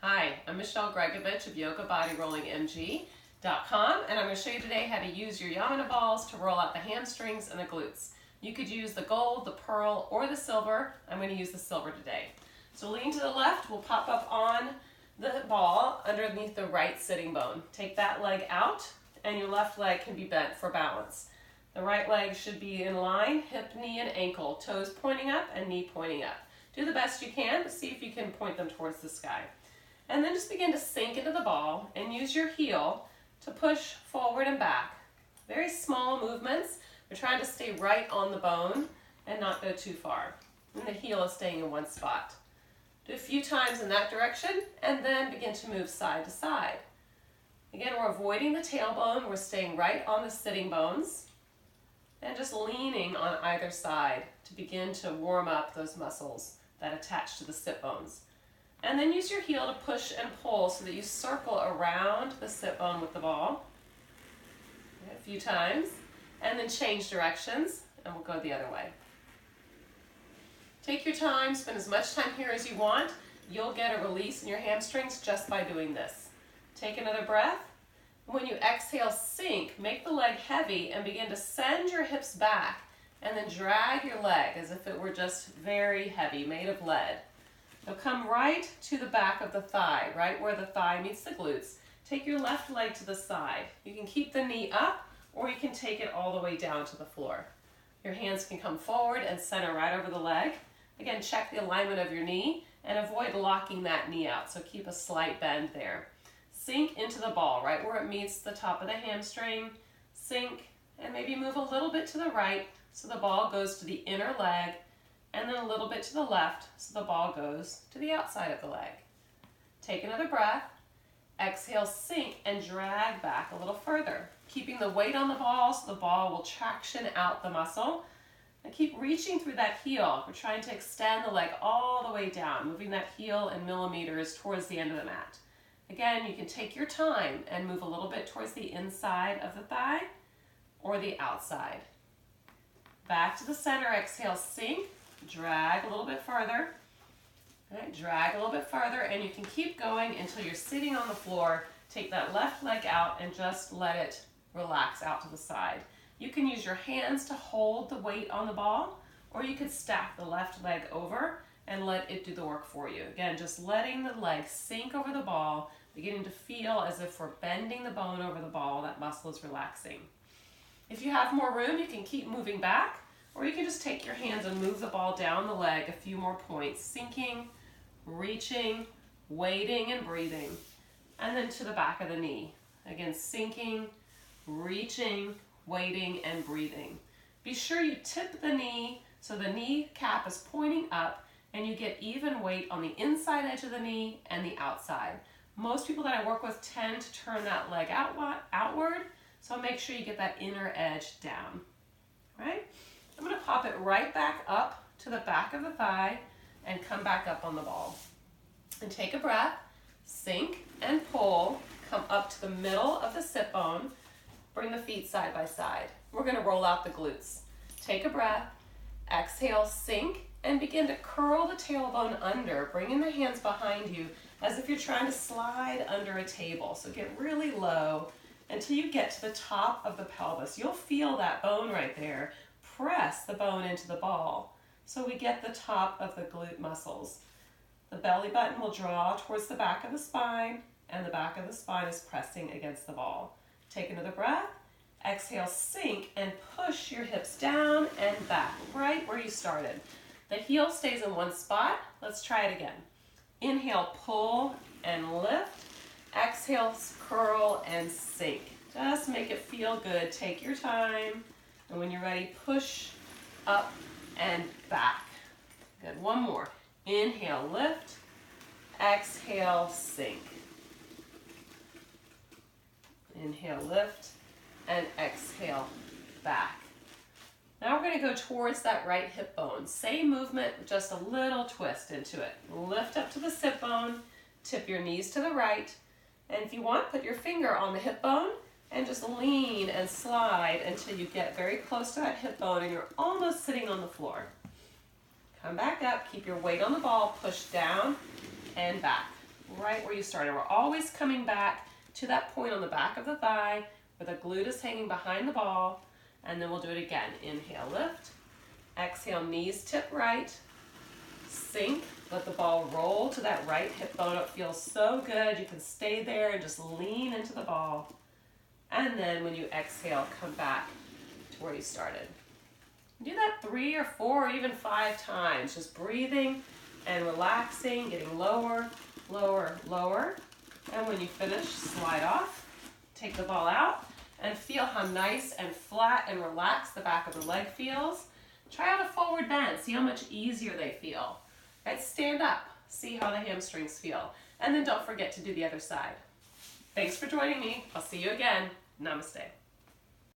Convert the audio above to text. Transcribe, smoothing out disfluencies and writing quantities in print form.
Hi, I'm Michelle Gregovich of YogaBodyRollingMG.com, and I'm going to show you today how to use your Yamuna balls to roll out the hamstrings and the glutes. You could use the gold, the pearl, or the silver. I'm going to use the silver today. So lean to the left, we'll pop up on the ball underneath the right sitting bone. Take that leg out, and your left leg can be bent for balance. The right leg should be in line, hip, knee, and ankle, toes pointing up and knee pointing up. Do the best you can, but see if you can point them towards the sky. And then just begin to sink into the ball and use your heel to push forward and back. Very small movements. We're trying to stay right on the bone and not go too far. And the heel is staying in one spot. Do a few times in that direction and then begin to move side to side. Again, we're avoiding the tailbone. We're staying right on the sitting bones and just leaning on either side to begin to warm up those muscles that attach to the sit bones. And then use your heel to push and pull so that you circle around the sit bone with the ball a few times, and then change directions, and we'll go the other way. Take your time, spend as much time here as you want. You'll get a release in your hamstrings just by doing this. Take another breath. When you exhale, sink, make the leg heavy, and begin to send your hips back, and then drag your leg as if it were just very heavy, made of lead. So come right to the back of the thigh, right where the thigh meets the glutes. Take your left leg to the side. You can keep the knee up, or you can take it all the way down to the floor. Your hands can come forward and center right over the leg. Again, check the alignment of your knee and avoid locking that knee out, so keep a slight bend there. Sink into the ball, right where it meets the top of the hamstring. Sink, and maybe move a little bit to the right so the ball goes to the inner leg, and then a little bit to the left so the ball goes to the outside of the leg. Take another breath. Exhale, sink, and drag back a little further, keeping the weight on the ball so the ball will traction out the muscle. And keep reaching through that heel. We're trying to extend the leg all the way down, moving that heel in millimeters towards the end of the mat. Again, you can take your time and move a little bit towards the inside of the thigh or the outside. Back to the center. Exhale, sink. Drag a little bit further. All right, drag a little bit further, and you can keep going until you're sitting on the floor. Take that left leg out and just let it relax out to the side. You can use your hands to hold the weight on the ball, or you could stack the left leg over and let it do the work for you. Again, just letting the leg sink over the ball, beginning to feel as if we're bending the bone over the ball, that muscle is relaxing. If you have more room, you can keep moving back, or you can just take your hands and move the ball down the leg a few more points, sinking, reaching, waiting, and breathing. And then to the back of the knee. Again, sinking, reaching, waiting, and breathing. Be sure you tip the knee so the knee cap is pointing up and you get even weight on the inside edge of the knee and the outside. Most people that I work with tend to turn that leg outward, so make sure you get that inner edge down. All right? I'm going to pop it right back up to the back of the thigh and come back up on the ball. And take a breath, sink and pull, come up to the middle of the sit bone, bring the feet side by side. We're going to roll out the glutes. Take a breath, exhale, sink, and begin to curl the tailbone under, bringing the hands behind you as if you're trying to slide under a table. So get really low until you get to the top of the pelvis. You'll feel that bone right there. Press the bone into the ball so we get the top of the glute muscles. The belly button will draw towards the back of the spine, and the back of the spine is pressing against the ball. Take another breath. Exhale, sink, and push your hips down and back, right where you started. The heel stays in one spot. Let's try it again. Inhale, pull and lift. Exhale, curl and sink. Just make it feel good. Take your time. And when you're ready, push up and back. Good. One more. Inhale, lift. Exhale, sink. Inhale, lift. And exhale, back. Now we're going to go towards that right hip bone. Same movement, just a little twist into it. Lift up to the sit bone. Tip your knees to the right. And if you want, put your finger on the hip bone and just lean and slide until you get very close to that hip bone and you're almost sitting on the floor. Come back up, keep your weight on the ball, push down and back. right where you started. We're always coming back to that point on the back of the thigh where the glute is hanging behind the ball, and then we'll do it again. Inhale, lift. Exhale, knees tip right. Sink, let the ball roll to that right hip bone. It feels so good. You can stay there and just lean into the ball. And then when you exhale, come back to where you started. Do that 3 or 4 or even 5 times, just breathing and relaxing, getting lower, lower, lower. And when you finish, slide off, take the ball out, and feel how nice and flat and relaxed the back of the leg feels. Try out a forward bend, see how much easier they feel. Right, stand up, see how the hamstrings feel. And then don't forget to do the other side. Thanks for joining me. I'll see you again. Namaste.